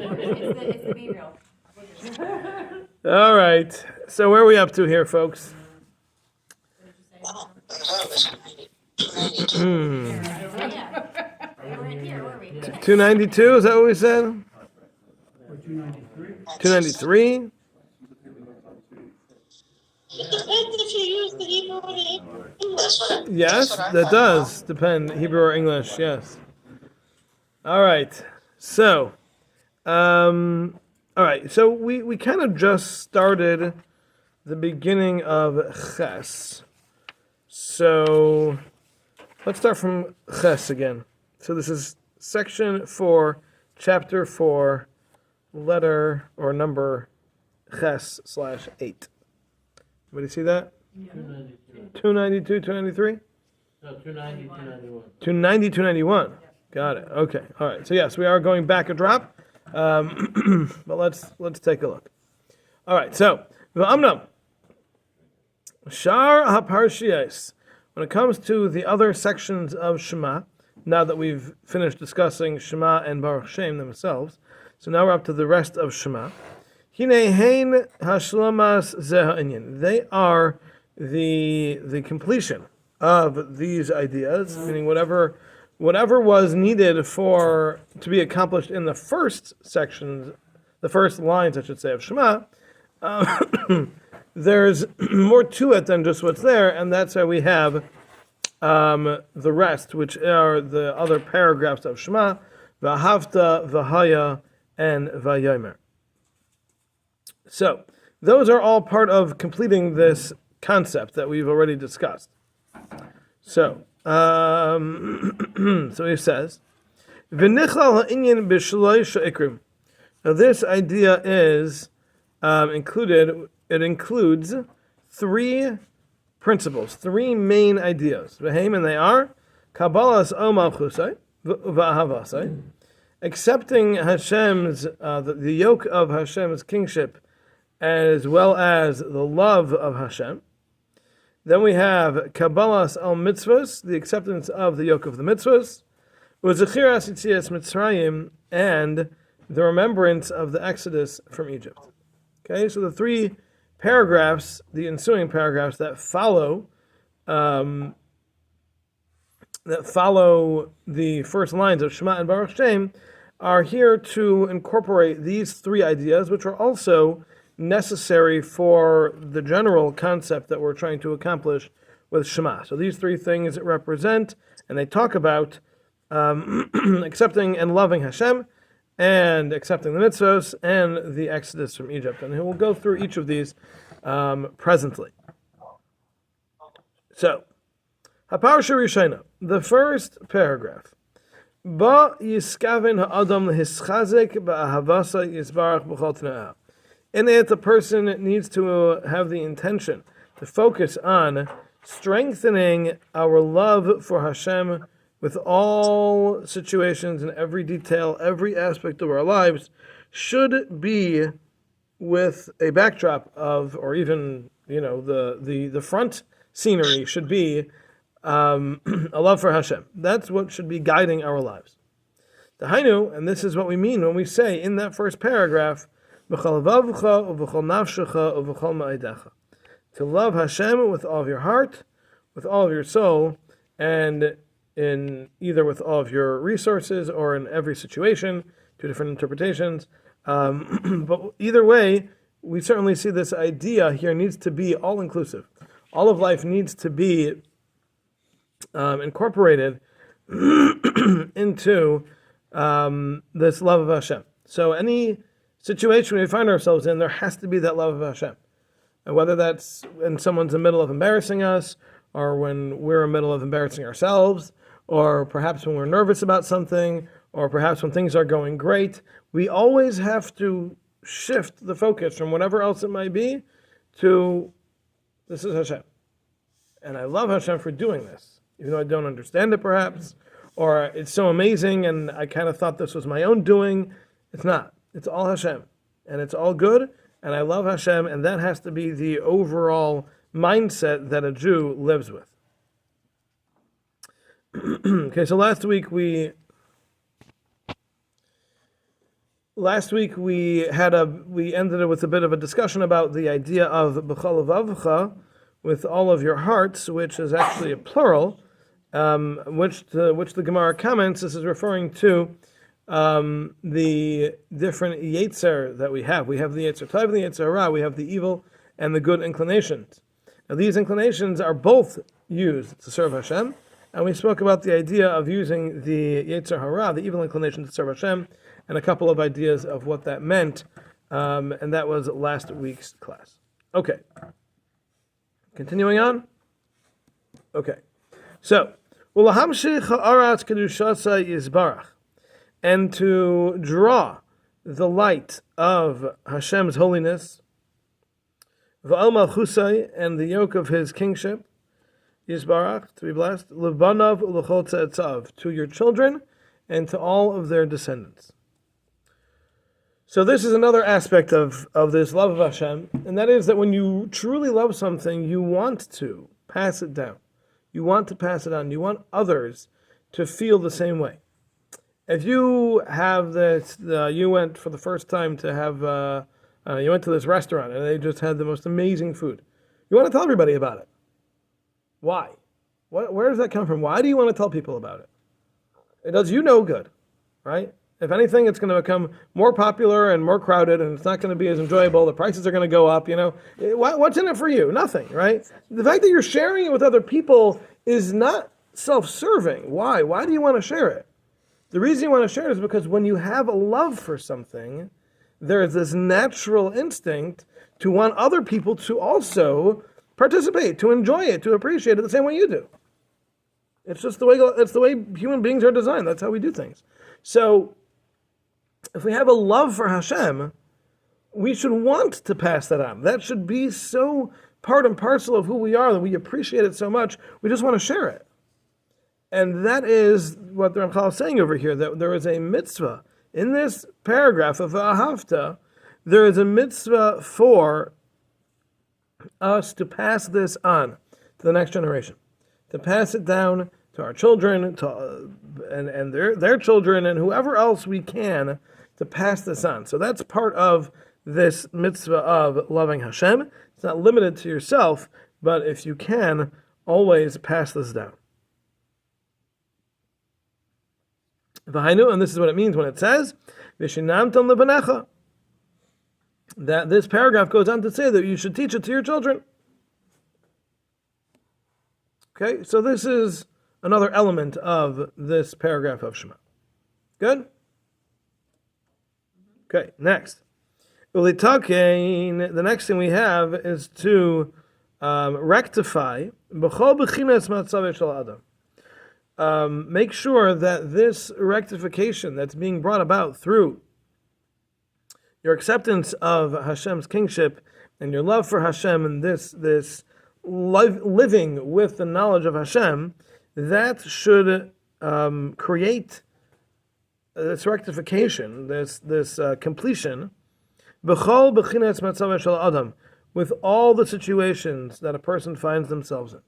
It's the Be Real. All right. So where are we up to here, folks? Yeah. We weren't here, were we? 292, is that what we said? Or 293? 293? It depends if you use the Hebrew or the English. Yes, that does depend, Hebrew or English, yes. All right. So, we kind of just started the beginning of Ches. So, let's start from Ches again. So this is section 4, chapter 4, letter or number Ches/8. Everybody see that? 292, 293? No, 290, 291. 290, 291. Got it. Okay. All right. So yes, we are going back a drop, but let's take a look. All right. So v'amnam shar haparshiyos. When it comes to the other sections of Shema, now that we've finished discussing Shema and Baruch Shem themselves, so now we're up to the rest of Shema. Hine hein hashlamas zeh ha'inyan. They are the completion of these ideas, meaning whatever was needed to be accomplished in the first sections, the first lines, I should say, of Shema. There's more to it than just what's there, and that's why we have the rest, which are the other paragraphs of Shema, V'ahavta, V'haya, and V'yomer. So, those are all part of completing this concept that we've already discussed. So, so he says, V'nichlal ha'inyan b'shloi she'ikrim. Now this idea is it includes three principles, three main ideas. V'heim, and they are, Kabbalas o malchusai, v'ahavasai, accepting Hashem's, the yoke of Hashem's kingship, as well as the love of Hashem. Then we have Kabbalas al mitzvahs, the acceptance of the yoke of the mitzvahs, U'zechiras yitzias Mitzrayim, and the remembrance of the Exodus from Egypt. Okay, so the three paragraphs, the ensuing paragraphs that follow the first lines of Shema and Baruch Shem, are here to incorporate these three ideas, which are also necessary for the general concept that we're trying to accomplish with Shema. So these three things represent, and they talk about accepting and loving Hashem, and accepting the mitzvos, and the exodus from Egypt. And we'll go through each of these presently. So, Haparsha Rishayna, the first paragraph. Ba yiskaven ha'adam lehischazek ba'ahavasa yisbarach b'chol t'na'ah. In it, the person needs to have the intention to focus on strengthening our love for Hashem with all situations and every detail, every aspect of our lives, should be with a backdrop of, or even, the front scenery should be a love for Hashem. That's what should be guiding our lives. The Hainu, and this is what we mean when we say in that first paragraph, to love Hashem with all of your heart, with all of your soul, and in either with all of your resources or in every situation, two different interpretations. But either way, we certainly see this idea here needs to be all-inclusive. All of life needs to be incorporated into this love of Hashem. So any situation we find ourselves in, there has to be that love of Hashem. And whether that's when someone's in the middle of embarrassing us, or when we're in the middle of embarrassing ourselves, or perhaps when we're nervous about something, or perhaps when things are going great, we always have to shift the focus from whatever else it might be to, this is Hashem. And I love Hashem for doing this, even though I don't understand it perhaps, or it's so amazing and I kind of thought this was my own doing. It's not. It's all Hashem. And it's all good, and I love Hashem, and that has to be the overall mindset that a Jew lives with. Okay, so last week we Last week we ended it with a bit of a discussion about the idea of b'chol levavcha, with all of your hearts, which is actually a plural, which the Gemara comments. This is referring to the different yetzer that we have. We have the yetzer tov and the yetzer hara. We have the evil and the good inclinations. Now these inclinations are both used to serve Hashem, and we spoke about the idea of using the yetzer hara, the evil inclination, to serve Hashem, and a couple of ideas of what that meant, and that was last week's class. Okay. Continuing on. Okay. So, and to draw the light of Hashem's holiness, and the yoke of His kingship, Yisbarach, to be blessed, to your children and to all of their descendants. So this is another aspect of this love of Hashem, and that is that when you truly love something, you want to pass it down. You want to pass it on. You want others to feel the same way. If you have this, you went for the first time to have, you went to this restaurant and they just had the most amazing food. You want to tell everybody about it. Why? Where does that come from? Why do you want to tell people about it? It does you no good, right? If anything, it's going to become more popular and more crowded, and it's not going to be as enjoyable. The prices are going to go up, What's in it for you? Nothing, right? The fact that you're sharing it with other people is not self-serving. Why? Why do you want to share it? The reason you want to share it is because when you have a love for something, there is this natural instinct to want other people to also participate, to enjoy it, to appreciate it the same way you do. It's just the way human beings are designed. That's how we do things. So, if we have a love for Hashem, we should want to pass that on. That should be so part and parcel of who we are, that we appreciate it so much, we just want to share it. And that is what the Ramchal is saying over here, that there is a mitzvah. In this paragraph of Ahavta, there is a mitzvah for us to pass this on to the next generation, to pass it down to our children, and their children, and whoever else we can, to pass this on. So that's part of this mitzvah of loving Hashem. It's not limited to yourself, but if you can, always pass this down. And this is what it means when it says, Vishinamtam levanecha, that this paragraph goes on to say that you should teach it to your children. Okay, so this is another element of this paragraph of Shema. Good? Okay, next. The next thing we have is to rectify make sure that this rectification that's being brought about through your acceptance of Hashem's kingship and your love for Hashem and this living with the knowledge of Hashem, that should create this rectification, this completion, with all the situations that a person finds themselves in.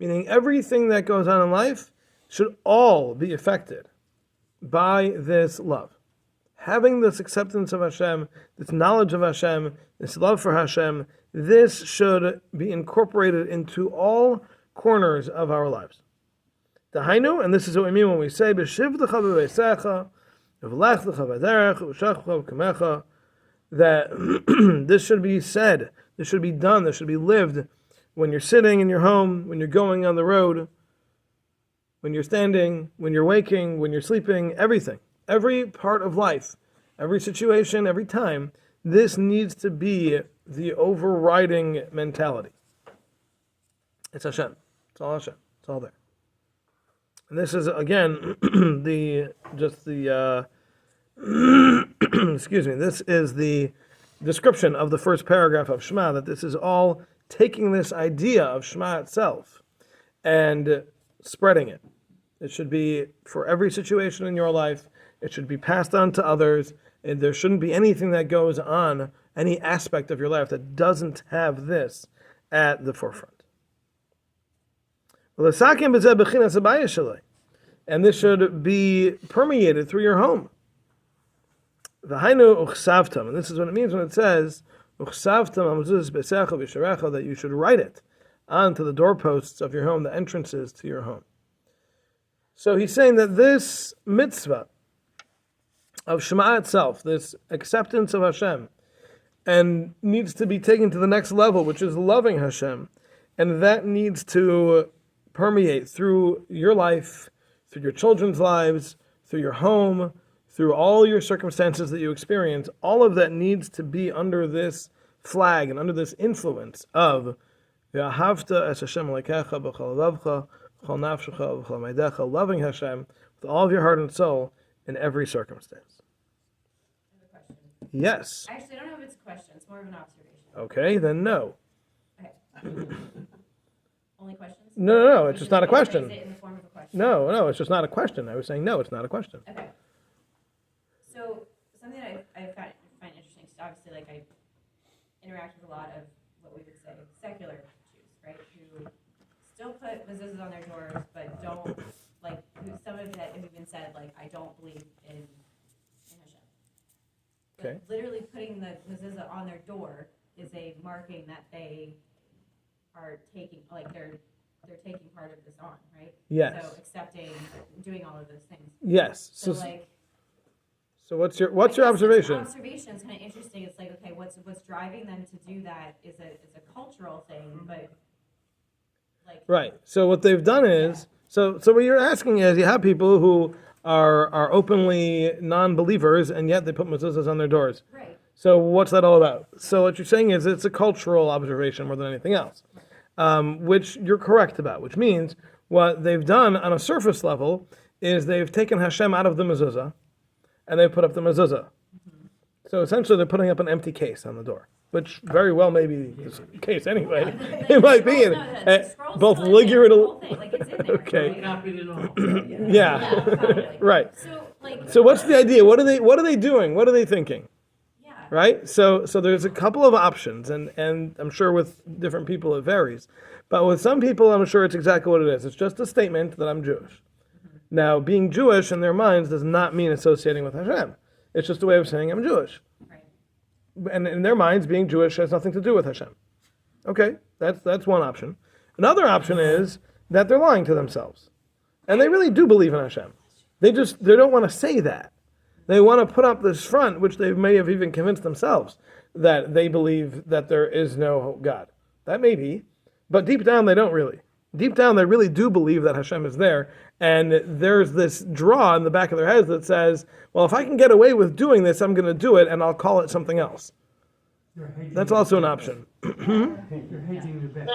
Meaning everything that goes on in life should all be affected by this love. Having this acceptance of Hashem, this knowledge of Hashem, this love for Hashem, this should be incorporated into all corners of our lives. Dahainu, and this is what we mean when we say, that this should be said, this should be done, this should be lived when you're sitting in your home, when you're going on the road, when you're standing, when you're waking, when you're sleeping, everything. Every part of life, every situation, every time, this needs to be the overriding mentality. It's Hashem. It's all Hashem. It's all there. And this is, again, excuse me, this is the description of the first paragraph of Shema, that this is all taking this idea of Shema itself and spreading it. It should be for every situation in your life. It should be passed on to others. And there shouldn't be anything that goes on, any aspect of your life that doesn't have this at the forefront. And this should be permeated through your home. V'hainu uchsavtam, and this is what it means when it says uchsavtam hamezuzas b'secha v'sharecha, that you should write it onto the doorposts of your home, the entrances to your home. So he's saying that this mitzvah of Shema itself, this acceptance of Hashem, and needs to be taken to the next level, which is loving Hashem, and that needs to permeate through your life, through your children's lives, through your home, through all your circumstances that you experience. All of that needs to be under this flag and under this influence of V'ahavta es Hashem Elokecha b'chol lavcha, b'chol nafshecha, b'chol meidecha, loving Hashem with all of your heart and soul in every circumstance. I have a question. Yes. Actually, I don't know if it's a question. It's more of an observation. Okay, then no. Okay. Only questions? No, it's just not a Phrase question. it in the form of a question. No, it's just not a question. I was saying no, it's not a question. Okay. So something that I find interesting, so obviously, like, I interact with a lot of what we would say secular Jews, right? Who still put mezuzahs on their doors, but don't, like, who some of that have even said, like, I don't believe in Hashem. But Okay. literally putting the mezuzah on their door is a marking that they are taking, like, they're taking part of this on, right? Yes. So accepting, doing all of those things. Yes. So, So, like, so what's your I guess observation? Observation is kind of interesting. It's like, okay, what's driving them to do that is a cultural thing, but like, Right. So what they've done is, so what you're asking is, you have people who are openly non-believers, and yet they put mezuzahs on their doors. right, So what's that all about? So what you're saying is it's a cultural observation more than anything else, which you're correct about, which means what they've done on a surface level is they've taken Hashem out of the mezuzah, and they put up the mezuzah. So essentially they're putting up an empty case on the door, which very well may be the case anyway. It might be both literal. literal. Like, it's in there, Okay. right? Copied it all. Yeah. Probably. Right. So like, So what's the idea? What are they doing? What are they thinking? yeah, Right? So there's a couple of options, and I'm sure with different people it varies. But with some people, I'm sure it's exactly what it is. It's just a statement that I'm Jewish. Now, being Jewish in their minds does not mean associating with Hashem. It's just a way of saying I'm Jewish. right. And in their minds, being Jewish has nothing to do with Hashem. Okay, that's one option. Another option is that they're lying to themselves. And they really do believe in Hashem. They don't want to say that. They want to put up this front, which they may have even convinced themselves, that they believe that there is no God. That may be, but deep down they don't really. Deep down they really do believe that Hashem is there, and there's this draw in the back of their heads that says, well, if I can get away with doing this, I'm going to do it, and I'll call it something else. That's also an option. They're hedging their bets.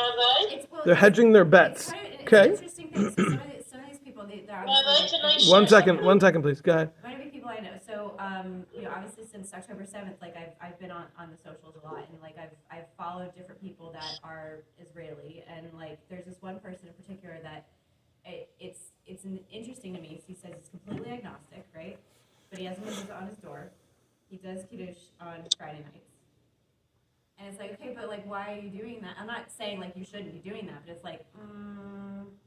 It's, well, They're hedging their it's bets. kind of an Okay. interesting thing. So some of these people, they're Rabbi, obviously, can I share One something? second, please. Go ahead. might be people I know. So, obviously since October 7th, like I've been on the socials a lot, and like I've followed different people that are Israeli, and like there's this one person in particular that it's interesting to me. He says he's completely agnostic, right? But he has a mezuzah on his door. He does kiddush on Friday nights. And it's like, okay, but like, why are you doing that? I'm not saying like you shouldn't be doing that, but it's like,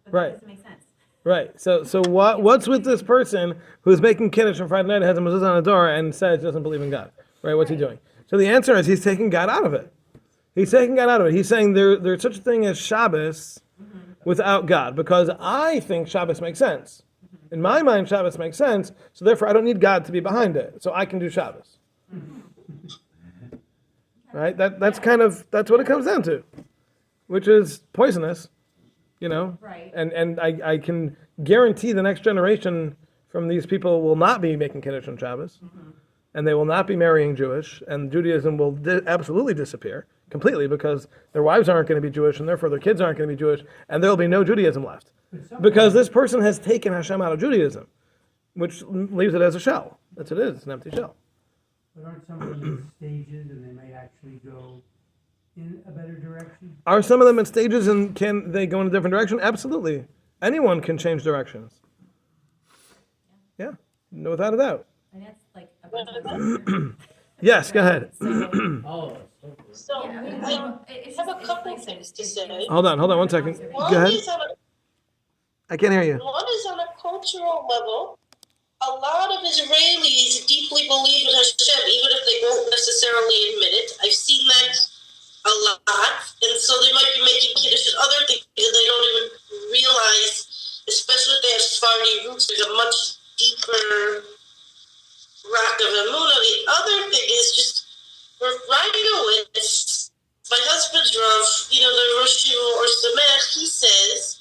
but Right. that doesn't make sense. Right. So what's with this person who's making kiddush on Friday night, has a mezuzah on the door, and says he doesn't believe in God? Right. What's he doing? So the answer is he's taking God out of it. He's taking God out of it. He's saying there's such a thing as Shabbos without God, because I think Shabbos makes sense. In my mind, Shabbos makes sense. So therefore, I don't need God to be behind it. So I can do Shabbos. Right. That's what it comes down to, which is poisonous. You know, Right. And I can guarantee the next generation from these people will not be making Kiddush on Shabbos, and they will not be marrying Jewish, and Judaism will absolutely disappear completely because their wives aren't going to be Jewish, and therefore their kids aren't going to be Jewish, and there will be no Judaism left. Because this person has taken Hashem out of Judaism, which leaves it as a shell. That's what it is, it's an empty shell. But aren't some of them in stages and they may actually go in a better direction? Are some of them in stages, and can they go in a different direction? Absolutely. Anyone can change directions. Yeah, no, without a doubt. And that's like a bunch of Yes, go ahead. So, All of us. So, yeah, I mean, I have a couple things to say. Hold on 1 second. Go One ahead. is on a I can't hear you. One is on a cultural level, a lot of Israelis deeply believe in Hashem, even if they won't necessarily admit it. I've seen that a lot, and so they might be making Kiddush and other things that they don't even realize, especially if they have Sephardi roots. There's a much deeper rock of Emunah. The other thing is just, we're writing a list. My husband's Rav, the Rosh Yeshiva or Samech, he says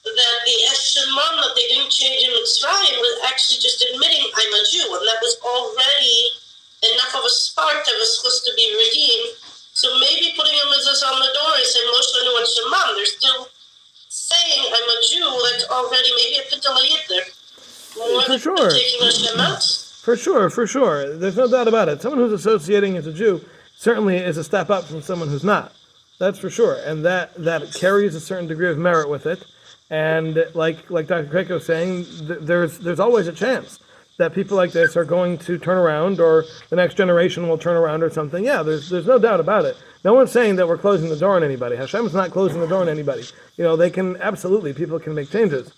that the Eshemam that they didn't change in Mitzrayim was actually just admitting I'm a Jew, and that was already enough of a spark that was supposed to be redeemed. So maybe putting a mezuzah on the door and saying Moshe Anu and Shemam, they're still saying I'm a Jew. That's already maybe a pitalayit there. For sure. Taking Hashem out. For sure. There's no doubt about it. Someone who's associating as a Jew certainly is a step up from someone who's not. That's for sure. And that carries a certain degree of merit with it. And like Dr. Kreko was saying, there's always a chance that people like this are going to turn around, or the next generation will turn around or something. Yeah, there's no doubt about it. No one's saying that we're closing the door on anybody. Hashem's not closing the door on anybody. They can, absolutely, people can make changes.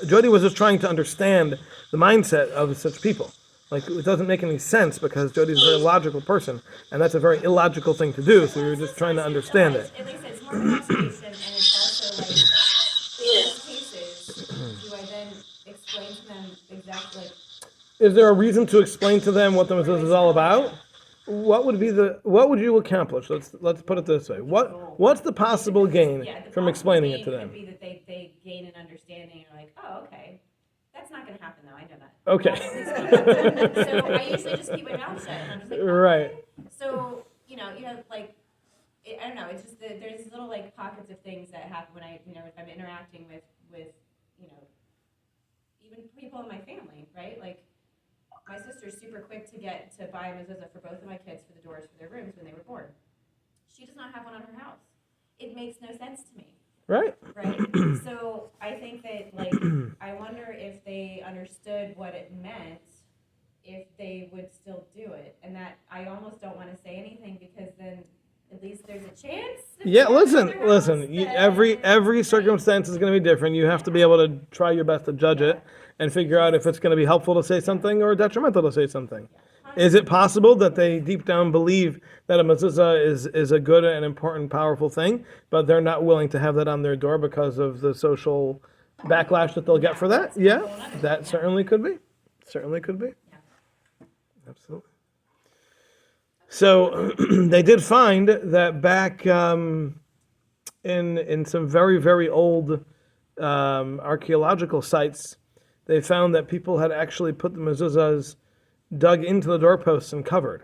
Jody was just trying to understand the mindset of such people. Like, it doesn't make any sense because Jody's a very logical person, and that's a very illogical thing to do, so we were just trying to understand it. At least it's more an observation, and it's also like, in those cases, do I then explain to them exactly, Is there a reason to explain to them what the mezuzah is all about? What would you accomplish? Let's put it this way. What's the possible gain from explaining it to them? Could be that they gain an understanding, and like, oh, okay. That's not going to happen, though. I know that. Okay. So I usually just keep my mouth shut. And I'm just like, okay. Right. So, like, I don't know. It's just there's little, like, pockets of things that happen when if I'm interacting with even people in my family, right? Like, my sister's super quick to buy a mezuzah for both of my kids for the doors for their rooms when they were born. She does not have one on her house. It makes no sense to me. Right. So I think that, like, I wonder if they understood what it meant, if they would still do it. And that I almost don't want to say anything because then at least there's a chance. Yeah, listen. Every circumstance is going to be different. You have to be able to try your best to judge it and figure out if it's going to be helpful to say something or detrimental to say something. Is it possible that they deep down believe that a mezuzah is a good and important, powerful thing, but they're not willing to have that on their door because of the social backlash that they'll get for that? Yeah, that certainly could be. Absolutely. So they did find that back in some very, very old archaeological sites, they found that people had actually put the mezuzahs dug into the doorposts and covered.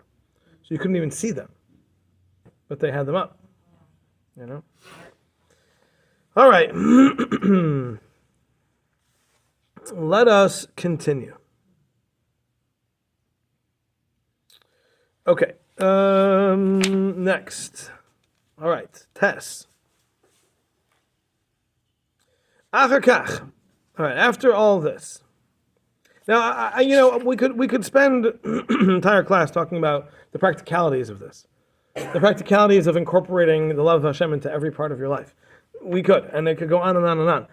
So you couldn't even see them. But they had them up. All right. Let us continue. Okay. Next. All right. Tess. Acher kach. All right. After all this. Now, we could spend an entire class talking about the practicalities of this, the practicalities of incorporating the love of Hashem into every part of your life. We could, and it could go on and on and on.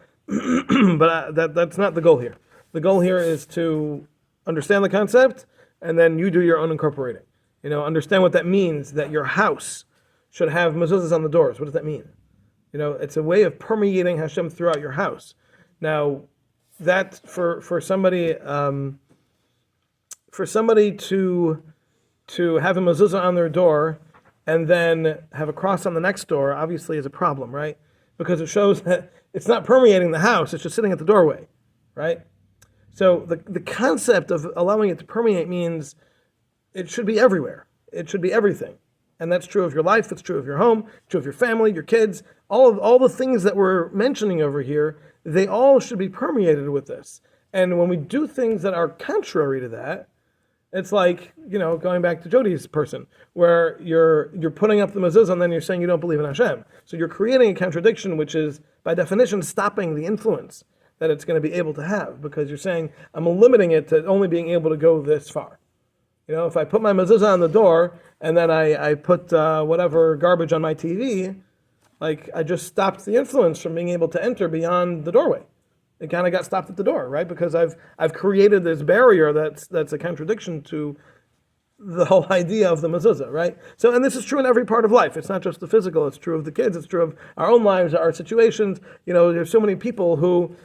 But that's not the goal here. The goal here is to understand the concept, and then you do your own incorporating. Understand what that means, that your house should have mezuzahs on the doors. What does that mean? It's a way of permeating Hashem throughout your house. Now, that for somebody to have a mezuzah on their door and then have a cross on the next door obviously is a problem, right? Because it shows that it's not permeating the house; it's just sitting at the doorway, right? So the concept of allowing it to permeate means it should be everywhere. It should be everything, and that's true of your life. It's true of your home. It's true of your family, your kids. All the things that we're mentioning over here. They all should be permeated with this. And when we do things that are contrary to that, it's like, going back to Jody's person, where you're putting up the mezuzah and then you're saying you don't believe in Hashem. So you're creating a contradiction, which is, by definition, stopping the influence that it's going to be able to have, because you're saying, I'm limiting it to only being able to go this far. If I put my mezuzah on the door and then I put whatever garbage on my TV, like, I just stopped the influence from being able to enter beyond the doorway. it kind of got stopped at the door, right? Because I've created this barrier that's a contradiction to the whole idea of the mezuzah, right? So, and this is true in every part of life. It's not just the physical. It's true of the kids. It's true of our own lives, our situations. There's so many people who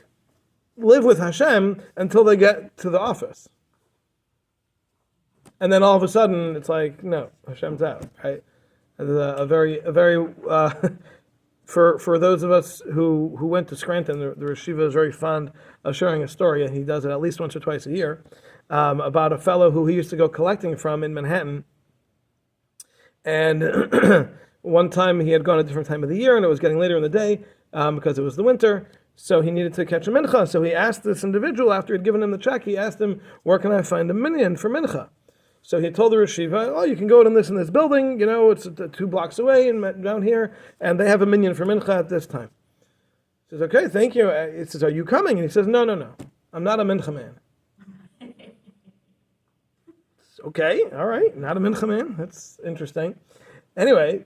live with Hashem until they get to the office. And then all of a sudden, it's like, no, Hashem's out, right? A very for those of us who went to Scranton, the Yeshiva is very fond of sharing a story, and he does it at least once or twice a year, about a fellow who he used to go collecting from in Manhattan. And one time he had gone a different time of the year, and it was getting later in the day because it was the winter, so he needed to catch a mincha. So he asked this individual, after he'd given him the check, he asked him, where can I find a minyan for mincha? So he told the Yeshiva, you can go to this in this building, it's 2 blocks away and down here, and they have a minyan for mincha at this time. He says, okay, thank you. He says, are you coming? And he says, no, I'm not a mincha man. Okay, all right, not a mincha man. That's interesting. Anyway,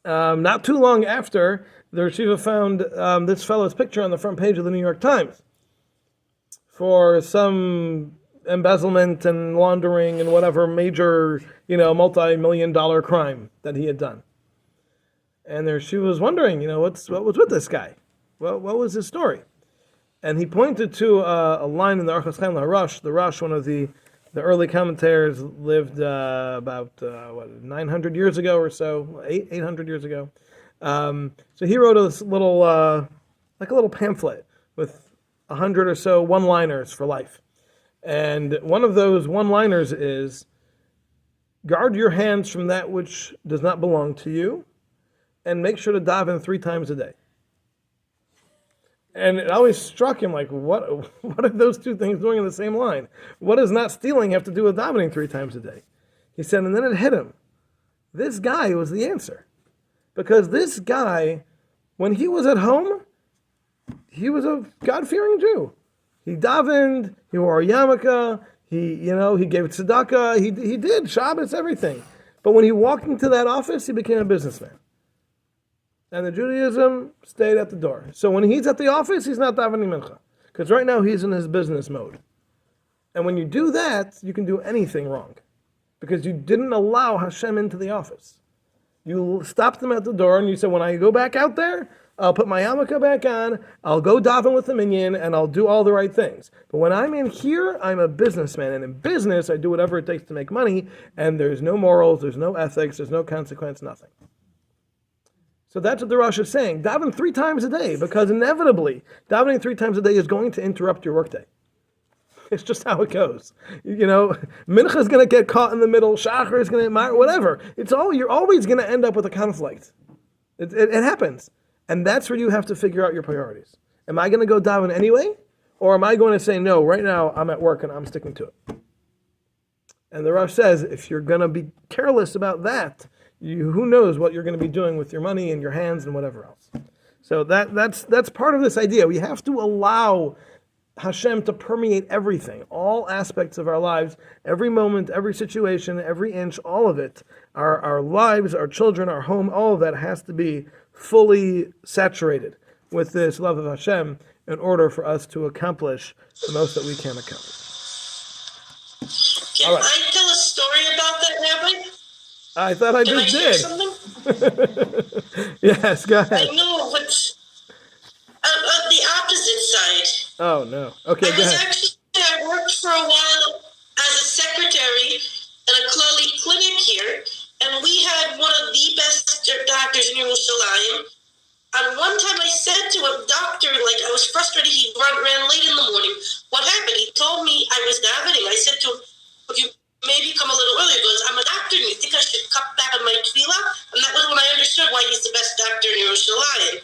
not too long after, the Yeshiva found this fellow's picture on the front page of the New York Times for some embezzlement and laundering and whatever major, multi-million-dollar crime that he had done. And there she was wondering, what was with this guy? What was his story? And he pointed to a line in the Derech Hashem Rush. The Rush, one of the early commentators, lived about 900 years ago or so, 800 years ago. So he wrote this little, like a little pamphlet with 100 or so one-liners for life. And one of those one-liners is, guard your hands from that which does not belong to you, and make sure to daven 3 times a day. And it always struck him like, what are those two things doing in the same line? What does not stealing have to do with davening 3 times a day? He said, and then it hit him. This guy was the answer. Because this guy, when he was at home, he was a God-fearing Jew. He davened, he wore a yarmulke, he gave tzedakah, he did Shabbos, everything. But when he walked into that office, he became a businessman. And the Judaism stayed at the door. So when he's at the office, he's not davening mincha. Because right now he's in his business mode. And when you do that, you can do anything wrong. Because you didn't allow Hashem into the office. You stopped him at the door and you said, when I go back out there, I'll put my yarmulke back on, I'll go daven with the minyan, and I'll do all the right things. But when I'm in here, I'm a businessman. And in business, I do whatever it takes to make money. And there's no morals, there's no ethics, there's no consequence, nothing. So that's what the Rosh is saying. Daven 3 times a day, because inevitably, davening 3 times a day is going to interrupt your workday. It's just how it goes. Mincha is going to get caught in the middle, Shachar is going to, whatever. You're always going to end up with a conflict. It happens. And that's where you have to figure out your priorities. Am I going to go daven anyway? Or am I going to say, no, right now I'm at work and I'm sticking to it? And the Rosh says, if you're going to be careless about that, who knows what you're going to be doing with your money and your hands and whatever else. So that's part of this idea. We have to allow Hashem to permeate everything, all aspects of our lives, every moment, every situation, every inch, all of it. Our lives, our children, our home, all of that has to be fully saturated with this love of Hashem in order for us to accomplish the most that we can accomplish. Can I tell a story about that, Rabbi? I thought I just did. Yes, go ahead. I know, but on the opposite side. Oh, no. Okay, go ahead. I worked for a while as a secretary in a clinic here, and we had one of the best doctors in Yerushalayim. And one time I said to a doctor, I was frustrated, he ran late in the morning. What happened? He told me I was davening. I said to him, would you maybe come a little earlier? He goes, I'm a doctor, and you think I should cut back on my tefillah? And that was when I understood why he's the best doctor in Yerushalayim.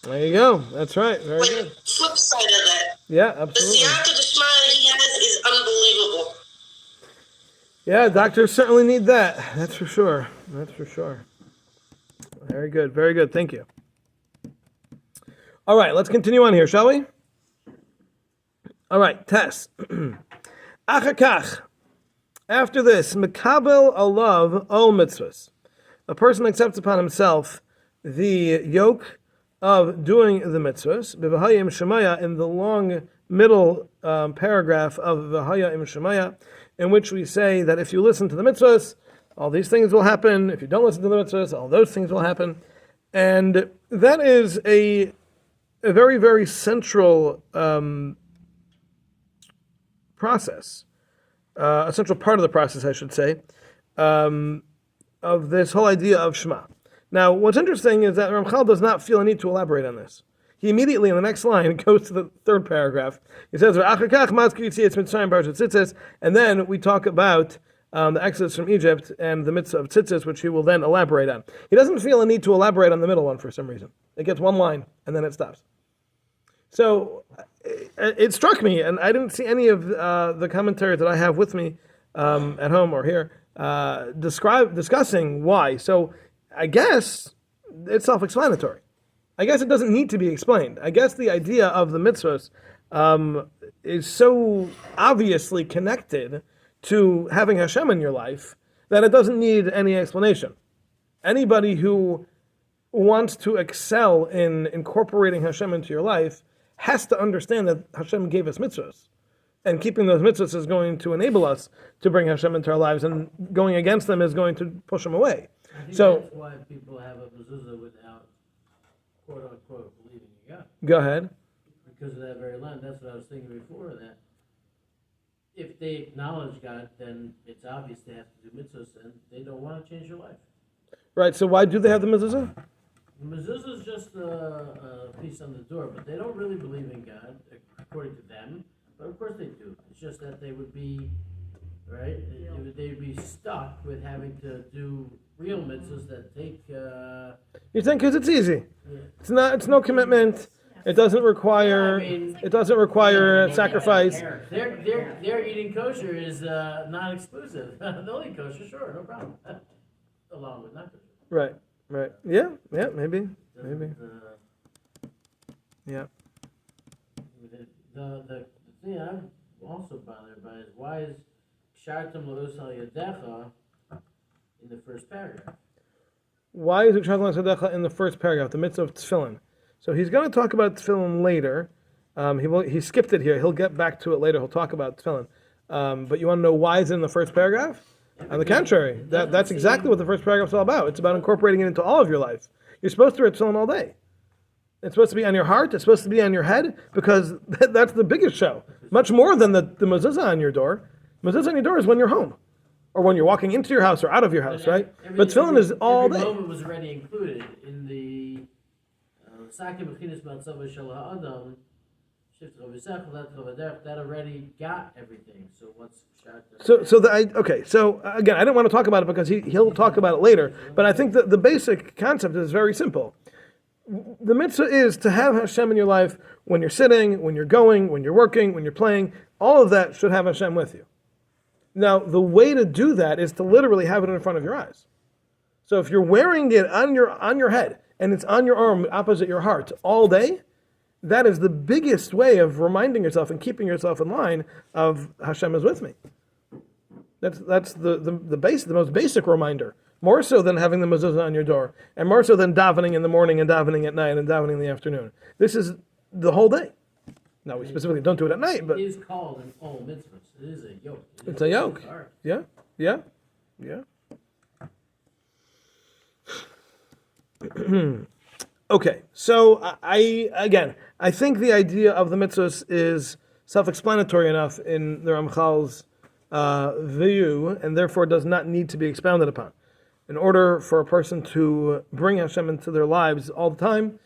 There you go. That's right. Very good. Flip side of that. Yeah, absolutely. The siyata d'shmaya he has is unbelievable. Yeah, doctors certainly need that. That's for sure. That's for sure. Very good. Very good. Thank you. All right, let's continue on here, shall we? All right, Tess. Achakach. After this, Mekabel alav ol mitzvahs. A person accepts upon himself the yoke of doing the mitzvahs, B'v'haya im Shemaya, in the long middle paragraph of V'haya im Shemaya, in which we say that if you listen to the mitzvahs, all these things will happen. If you don't listen to the mitzvahs, all those things will happen. And that is a very, very central process, a central part of the process, I should say, of this whole idea of Shema. Now, what's interesting is that Ramchal does not feel a need to elaborate on this. He immediately, in the next line, goes to the third paragraph. He says, and then we talk about the exodus from Egypt and the mitzvah of tzitzis, which he will then elaborate on. He doesn't feel a need to elaborate on the middle one for some reason. It gets one line, and then it stops. So it struck me, and I didn't see any of the commentaries that I have with me at home or here discussing why. So I guess it's self-explanatory. I guess it doesn't need to be explained. I guess the idea of the mitzvahs is so obviously connected to having Hashem in your life that it doesn't need any explanation. Anybody who wants to excel in incorporating Hashem into your life has to understand that Hashem gave us mitzvahs. And keeping those mitzvahs is going to enable us to bring Hashem into our lives, and going against them is going to push them away. I think So- that's why people have a mezuzah without, quote unquote, believing in God. Go ahead. Because of that very line. That's what I was thinking before, that if they acknowledge God, then it's obvious they have to do mitzvahs, and they don't want to change their life. Right, so why do they have the mezuzah? The mezuzah is just a piece on the door, but they don't really believe in God, according to them. But of course they do. It's just that they would be, right? They'd be stuck with having to do real mitzvahs that take. You think because it's easy. Yeah. It's no commitment. It doesn't require. I mean- It doesn't require sacrifice. Their eating kosher is non-exclusive. They'll eat kosher, sure, no problem. Along with not kosher. Right. Yeah, maybe. Yeah. The thing I'm also bothered by is, why is Shartam La'us Al Yadecha in the first paragraph? Why is Ukshat Sadecha in the first paragraph, the mitzvah of tefillin? So he's going to talk about tefillin later. He skipped it here. He'll get back to it later. He'll talk about tefillin. But you want to know why it's in the first paragraph? On the contrary, that's exactly what the first paragraph is all about. It's about incorporating it into all of your life. You're supposed to read tefillin all day. It's supposed to be on your heart. It's supposed to be on your head, because that's the biggest show. Much more than the mezuzah on your door. Mezuzah on your door is when you're home, or when you're walking into your house or out of your house, right? But tefillin is all every day. moment was already included in the Sakim Bechinas Matzav Shel Ha'adam. That already got everything. So what's Shartam? So again, I didn't want to talk about it because he'll talk about it later. But I think that the basic concept is very simple. The mitzvah is to have Hashem in your life when you're sitting, when you're going, when you're working, when you're playing. All of that should have Hashem with you. Now, the way to do that is to literally have it in front of your eyes. So if you're wearing it on your head and it's on your arm opposite your heart all day, that is the biggest way of reminding yourself and keeping yourself in line of Hashem is with me. That's the most basic reminder. More so than having the mezuzah on your door, and more so than davening in the morning and davening at night and davening in the afternoon. This is the whole day. Now, we specifically don't do it at night, but it is called an all mitzvahs. It is a yoke. It's a yoke. Hard. Yeah. Okay, so I think the idea of the mitzvahs is self-explanatory enough in the Ramchal's view, and therefore does not need to be expounded upon. In order for a person to bring Hashem into their lives all the time,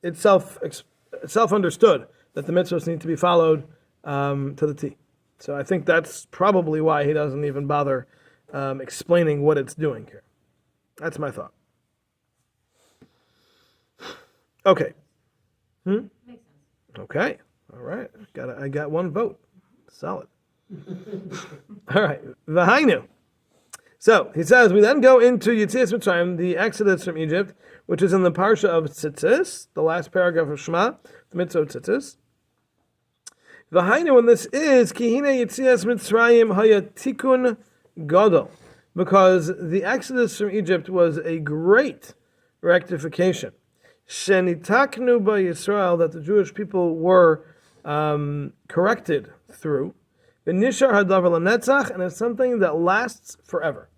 it's self-understood that the mitzvahs need to be followed to the T. So I think that's probably why he doesn't even bother explaining what it's doing here. That's my thought. Okay. Makes sense. Okay. All right. I got one vote. Solid. All right. V'hainu. So he says we then go into Yetzias Mitzrayim, the Exodus from Egypt, which is in the parsha of Tzitzis, the last paragraph of Shema, the mitzvah of Tzitzis. V'hainu, and this is Kihine Yetzias Mitzrayim Haya Tikun Gadol, because the Exodus from Egypt was a great rectification. Shenitaknu by Yisrael, that the Jewish people were corrected through. V'nishar hadavar lanetzach, and it's something that lasts forever.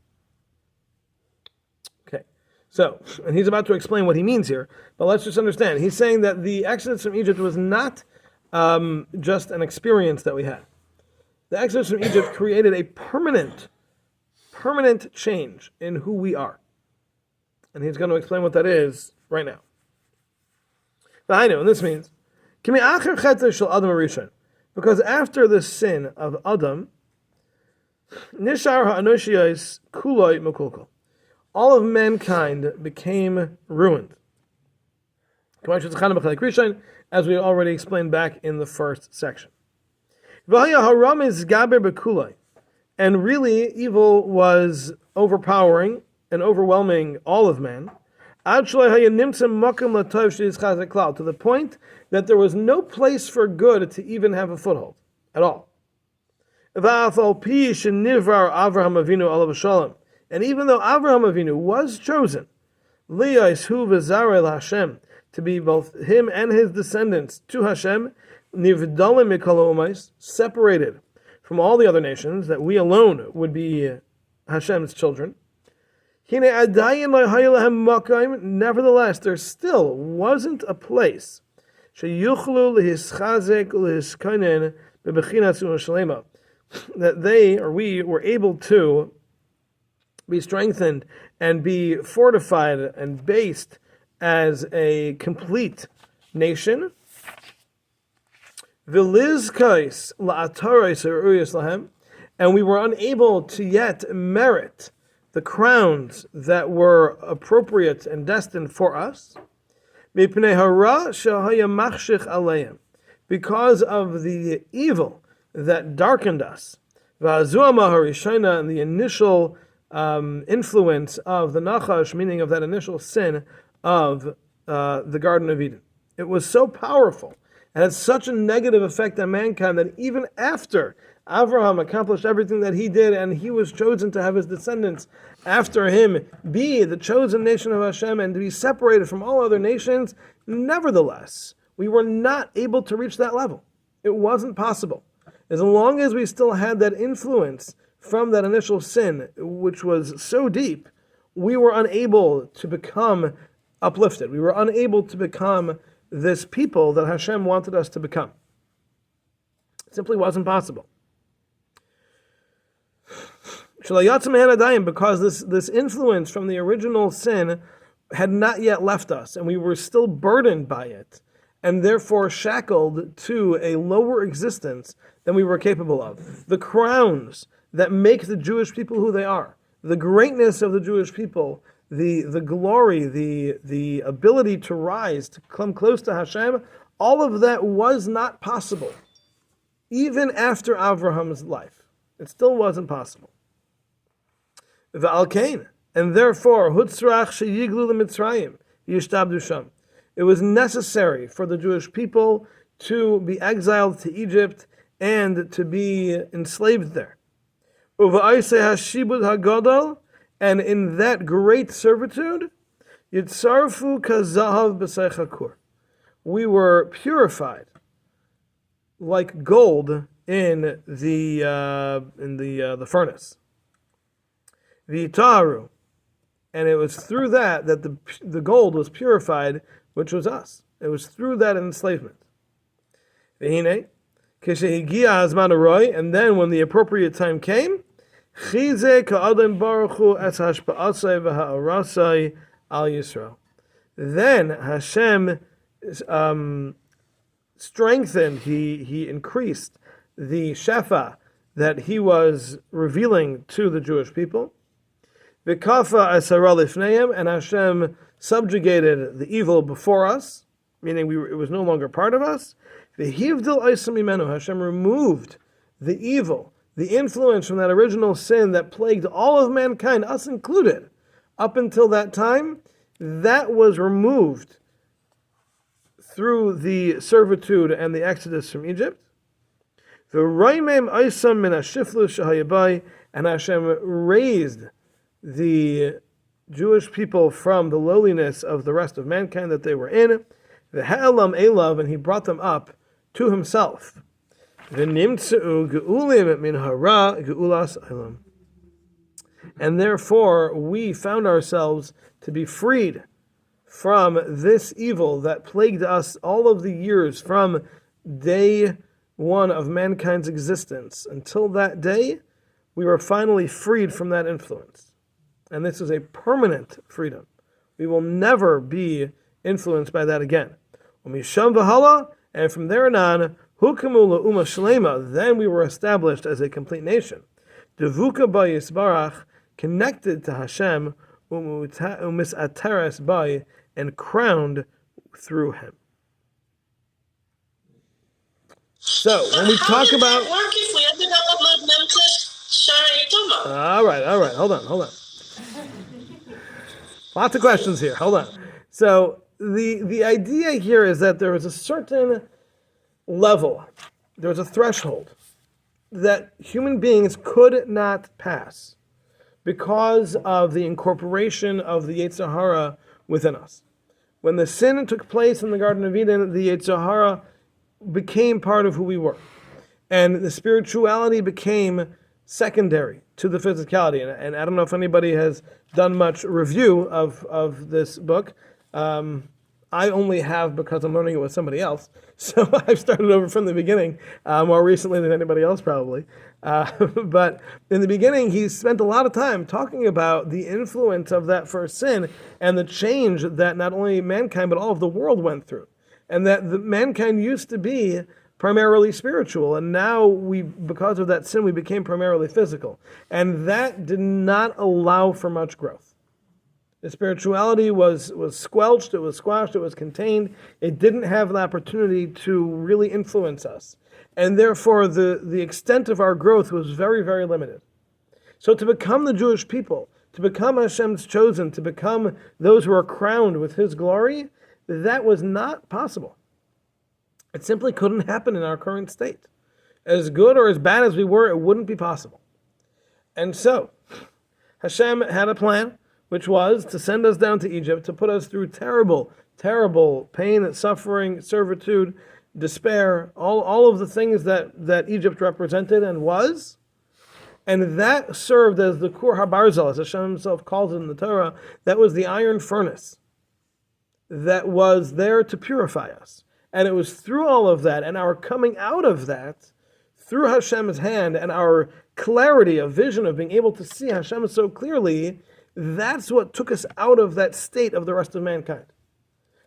Okay, so, and he's about to explain what he means here, but let's just understand. He's saying that the exodus from Egypt was not just an experience that we had. The exodus from Egypt created a permanent change in who we are. And he's going to explain what that is right now. I know, and this means, because after the sin of Adam, all of mankind became ruined. As we already explained back in the first section. And really, evil was overpowering and overwhelming all of man, to the point that there was no place for good to even have a foothold at all. And even though Avraham Avinu was chosen to be both him and his descendants to Hashem, separated from all the other nations, that we alone would be Hashem's children. Nevertheless, there still wasn't a place that they or we were able to be strengthened and be fortified and based as a complete nation. And we were unable to yet merit the crowns that were appropriate and destined for us, because of the evil that darkened us, and the initial influence of the Nachash, meaning of that initial sin of the Garden of Eden. It was so powerful and had such a negative effect on mankind that even after Avraham accomplished everything that he did, and he was chosen to have his descendants after him be the chosen nation of Hashem and to be separated from all other nations, nevertheless, we were not able to reach that level. It wasn't possible. As long as we still had that influence from that initial sin, which was so deep, we were unable to become uplifted. We were unable to become this people that Hashem wanted us to become. It simply wasn't possible. Because this influence from the original sin had not yet left us, and we were still burdened by it, and therefore shackled to a lower existence than we were capable of. The crowns that make the Jewish people who they are, the greatness of the Jewish people, the glory, the ability to rise, to come close to Hashem, all of that was not possible. Even after Avraham's life, it still wasn't possible. And therefore, it was necessary for the Jewish people to be exiled to Egypt and to be enslaved there. And in that great servitude, we were purified like gold in the furnace. V'itaru, and it was through that the gold was purified, which was us. It was through that enslavement. V'hine, kishehigia hazman aroi, and then when the appropriate time came, chize ka'adam baruchu es hashpa'asai v'ha'arasai al Yisrael. Then Hashem strengthened, he increased the shefa that he was revealing to the Jewish people. V'kafa asara lifneim, and Hashem subjugated the evil before us, meaning it was no longer part of us. V'hivdil oisam imenu, Hashem removed the evil, the influence from that original sin that plagued all of mankind, us included, up until that time. That was removed through the servitude and the exodus from Egypt. V'roimem oisam min hashiflus shahayabai, and Hashem raised the Jewish people from the lowliness of the rest of mankind that they were in. The Ha'elam Elav, and he brought them up to himself. V'nimtzeu ge'ulim min hara ge'ulas elam. And therefore, we found ourselves to be freed from this evil that plagued us all of the years from day one of mankind's existence. Until that day, we were finally freed from that influence. And this is a permanent freedom. We will never be influenced by that again. Umisham v'hala, and from there on, hukamu la'uma shlema, then we were established as a complete nation. Devuka ba yisbarach, connected to Hashem, umisateres by, and crowned through him. So, when we talk about... work if we ended up on Memphis Shara Yitama? All right, hold on. Lots of questions here, hold on. So, the idea here is that there was a certain level, there was a threshold that human beings could not pass because of the incorporation of the Yetzer Hara within us. When the sin took place in the Garden of Eden, the Yetzer Hara became part of who we were. And the spirituality became secondary to the physicality. And I don't know if anybody has done much review of this book. I only have because I'm learning it with somebody else. So I've started over from the beginning, more recently than anybody else probably. But in the beginning, he spent a lot of time talking about the influence of that first sin and the change that not only mankind, but all of the world went through. And that mankind used to be primarily spiritual, and now because of that sin, we became primarily physical. And that did not allow for much growth. The spirituality was squelched, it was squashed, it was contained. It didn't have an opportunity to really influence us. And therefore, the extent of our growth was very, very limited. So to become the Jewish people, to become Hashem's chosen, to become those who are crowned with His glory, that was not possible. It simply couldn't happen in our current state. As good or as bad as we were, it wouldn't be possible. And so, Hashem had a plan, which was to send us down to Egypt, to put us through terrible, terrible pain, suffering, servitude, despair, all of the things that Egypt represented and was. And that served as the Kur HaBarzal, as Hashem himself calls it in the Torah. That was the iron furnace that was there to purify us. And it was through all of that and our coming out of that, through Hashem's hand and our clarity of vision of being able to see Hashem so clearly, that's what took us out of that state of the rest of mankind.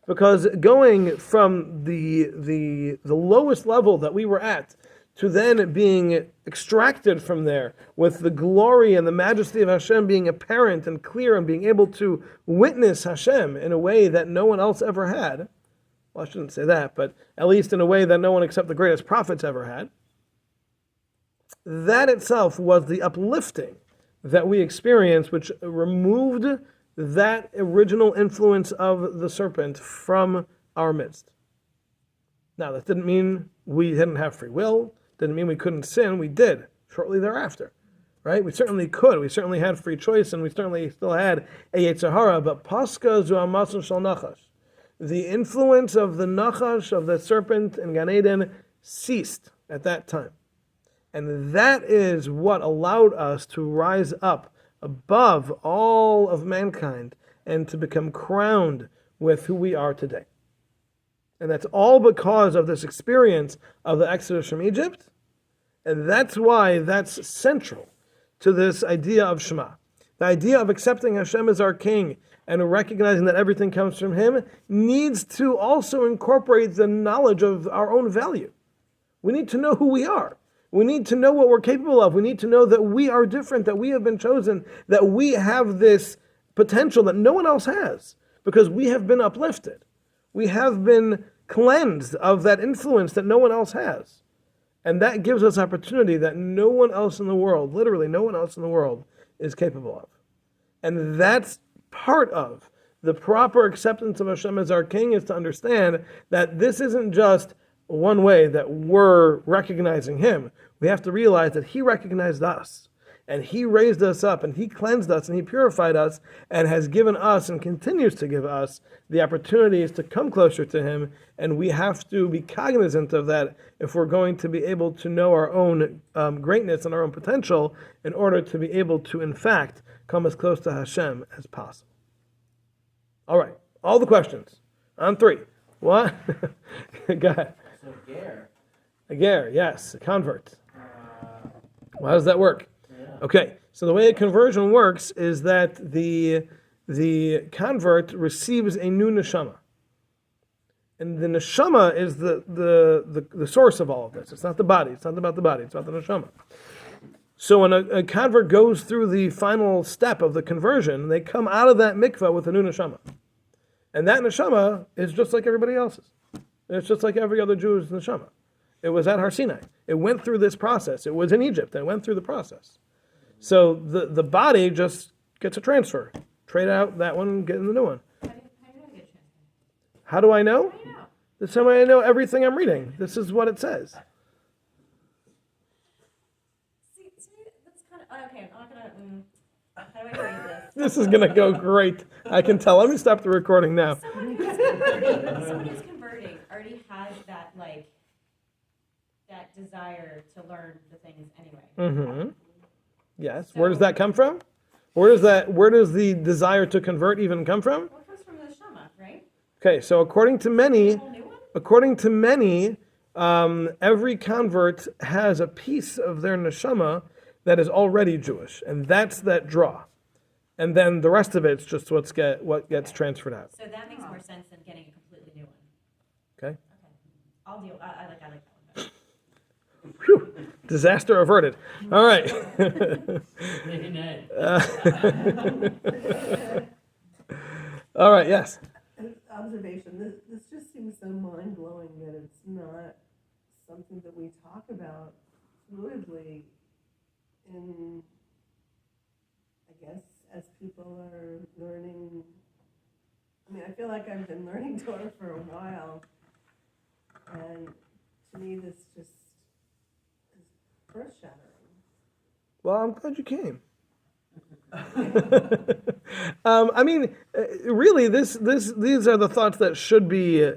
Because going from the lowest level that we were at to then being extracted from there with the glory and the majesty of Hashem being apparent and clear and being able to witness Hashem in a way that no one else ever had. Well, I shouldn't say that, but at least in a way that no one except the greatest prophets ever had. That itself was the uplifting that we experienced, which removed that original influence of the serpent from our midst. Now, that didn't mean we didn't have free will, didn't mean we couldn't sin. We did shortly thereafter, right? We certainly could. We certainly had free choice, and we certainly still had a Yetzer Hara, but Pascha zu amasun shel Nachash. The influence of the Nachash, of the serpent in Gan Eden, ceased at that time. And that is what allowed us to rise up above all of mankind and to become crowned with who we are today. And that's all because of this experience of the Exodus from Egypt. And that's why that's central to this idea of Shema. The idea of accepting Hashem as our King and recognizing that everything comes from Him needs to also incorporate the knowledge of our own value. We need to know who we are. We need to know what we're capable of. We need to know that we are different, that we have been chosen, that we have this potential that no one else has because we have been uplifted. We have been cleansed of that influence that no one else has. And that gives us opportunity that no one else in the world, literally no one else in the world, is capable of. And that's part of the proper acceptance of Hashem as our King, is to understand that this isn't just one way that we're recognizing Him. We have to realize that He recognized us. And He raised us up, and He cleansed us, and He purified us, and has given us, and continues to give us, the opportunities to come closer to Him. And we have to be cognizant of that if we're going to be able to know our own greatness and our own potential, in order to be able to, in fact, come as close to Hashem as possible. All right, all the questions. On 3. What? Go ahead. So ger. A ger, yes, a convert. Well, how does that work? Yeah. Okay, so the way a conversion works is that the convert receives a new neshama. And the neshama is the source of all of this. It's not the body. It's not about the body. It's about the neshama. So when a convert goes through the final step of the conversion, they come out of that mikvah with a new neshama. And that neshama is just like everybody else's. It's just like every other Jew's neshama. It was at Har Sinai. It went through this process. It was in Egypt and it went through the process. So the body just gets a transfer. Trade out that one, get in the new one. How do I know? How do you know? The same way I know everything I'm reading. This is what it says. See, that's kind of okay. I'm not gonna. How do I phrase this? This is going to go great. I can tell. Let me stop the recording now. Someone who's converting already has that that desire to learn the things anyway. Mm-hmm. Yes. Where does that come from? Where does the desire to convert even come from? Well, it comes from the neshama, right? Okay, so according to many, A whole new one? every convert has a piece of their neshama that is already Jewish, and that's that draw. And then the rest of it's just what gets transferred out. So that makes more sense than getting a completely new one. Okay. Okay, I'll deal. I like that one better. Whew. Disaster averted. All right. All right. Yes. Observation. This just seems so mind-blowing that it's not something that we talk about fluidly in, I guess, as people are learning. I mean, I feel like I've been learning Torah for a while, and to me this just is earth-shattering. Well, I'm glad you came. I mean, really, these are the thoughts that should be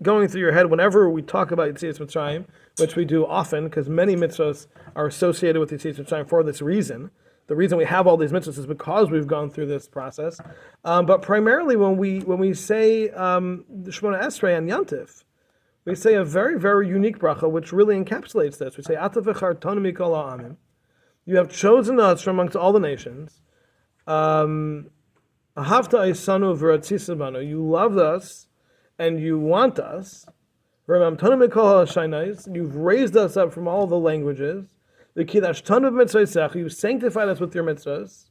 going through your head whenever we talk about Yetzias Mitzrayim, which we do often, because many mitzvahs are associated with Yetzias Mitzrayim for this reason. The reason we have all these mitzvahs is because we've gone through this process. But primarily, when we say the Shemona Esrei and Yantif, we say a very, very unique bracha, which really encapsulates this. We say, Ata v'chartanu mikol ha'amim. You have chosen us from amongst all the nations. Ahavta Isanu v'ratzisa banu. You loved us and you want us. V'ramamtanu mikol ha'shaynais. You've raised us up from all the languages. V'kidashtanu b'mitzvosech. You sanctified us with your mitzvahs.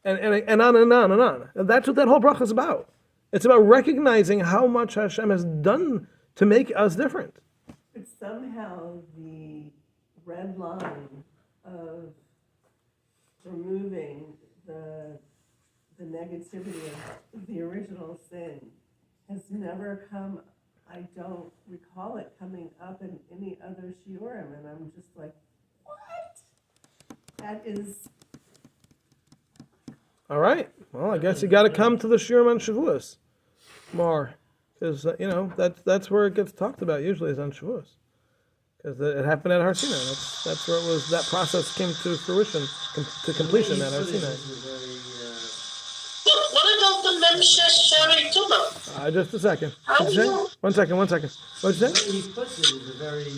And on and on and on. And that's what that whole bracha is about. It's about recognizing how much Hashem has done to make us different. But somehow the red line of removing the negativity of the original sin has never come. I don't recall it coming up in any other shiurim, and I'm just like, what? That is. All right. Well, I guess you got to come to the shiurim on Shavuos more, because that's where it gets talked about usually is on Shavuos, because it happened at Har Sinai. That's where it was. That process came to fruition, to completion at Har Sinai. What about the Memshesh Sharei Tumah? Just a second. How What'd you say? you- 1 second. What'd you The say? way he puts it is a very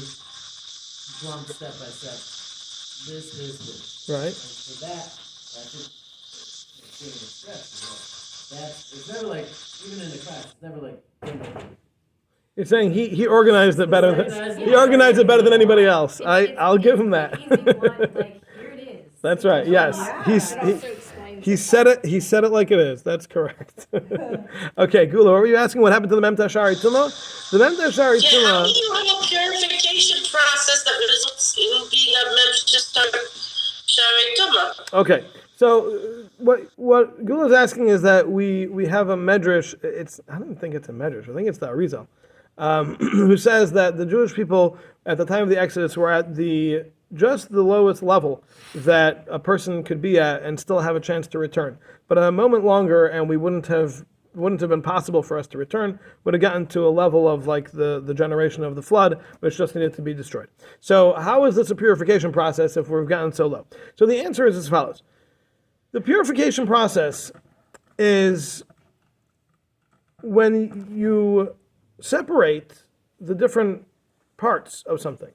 blunt step by step. This. Right. And for that's it. It's being expressed. It's never like, even in the class, it's never like, You're saying he organized it better than he organized it better than anybody else. I'll give him that. Easy one, like, here it is. That's right. Yes. He said it. He said it like it is. That's correct. Okay, Gula, what were you asking? What happened to the Mem Tashari Tumah? The Mem Tashari Yeah, how Tumah. do you have a purification process that results in being a Memshesh Sharei Tumah? Okay, so what Gula's asking is that we have a medrash. I don't think it's a medrash. I think it's the Arizal, who says that the Jewish people at the time of the Exodus were at the just the lowest level that a person could be at and still have a chance to return. But a moment longer, and we wouldn't have been possible for us to return, would have gotten to a level of like the generation of the flood, which just needed to be destroyed. So how is this a purification process if we've gotten so low? So the answer is as follows. The purification process is when you separate the different parts of something,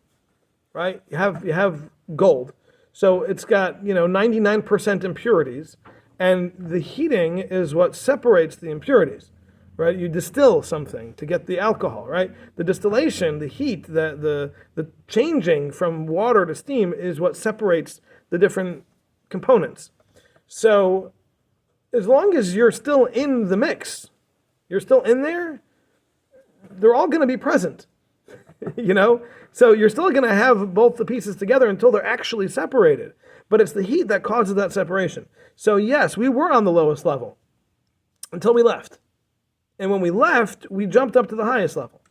right? You have gold. So it's got, 99% impurities, and the heating is what separates the impurities, right? You distill something to get the alcohol, right? The distillation, the heat, the changing from water to steam is what separates the different components. So as long as you're still in the mix, you're still in there, they're all going to be present, So you're still going to have both the pieces together until they're actually separated. But it's the heat that causes that separation. So yes, we were on the lowest level until we left. And when we left, we jumped up to the highest level.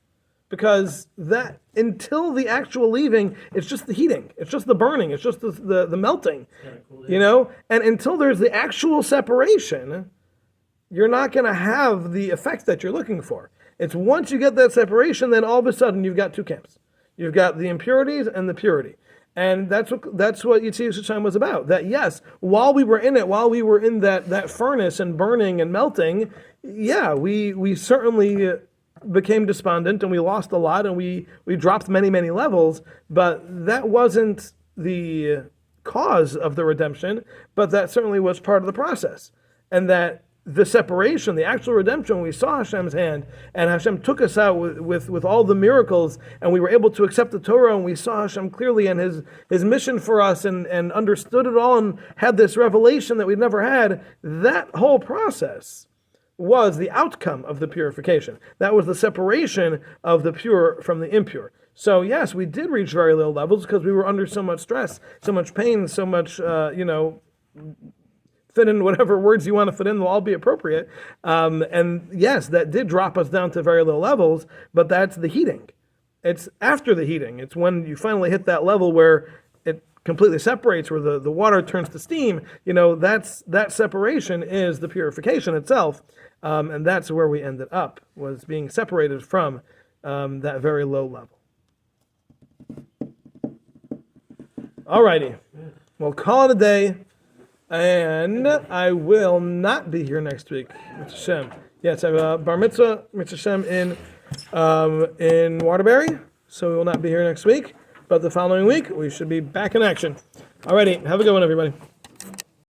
Because that, until the actual leaving, it's just the heating. It's just the burning. It's just the melting. And until there's the actual separation, you're not going to have the effect that you're looking for. It's once you get that separation, then all of a sudden you've got two camps. You've got the impurities and the purity. And that's what Yetzias Hashem was about. That yes, while we were in it, while we were in that furnace and burning and melting, we certainly became despondent and we lost a lot and we dropped many, many levels, but that wasn't the cause of the redemption, but that certainly was part of the process. And that the separation, the actual redemption, we saw Hashem's hand, and Hashem took us out with all the miracles, and we were able to accept the Torah, and we saw Hashem clearly and his mission for us, and understood it all, and had this revelation that we'd never had. That whole process was the outcome of the purification. That was the separation of the pure from the impure. So yes, we did reach very low levels because we were under so much stress, so much pain, so much, fit in whatever words you want to fit in, they'll all be appropriate. And yes, that did drop us down to very low levels, but that's the heating. It's after the heating. It's when you finally hit that level where it completely separates, where the water turns to steam. That separation is the purification itself. And that's where we ended up, was being separated from that very low level. Alrighty. We'll call it a day. And I will not be here next week, Mitzvah Shem. Yes, I have a bar mitzvah, Mitzvah Shem in Waterbury, so we will not be here next week. But the following week, we should be back in action. Alrighty, have a good one, everybody.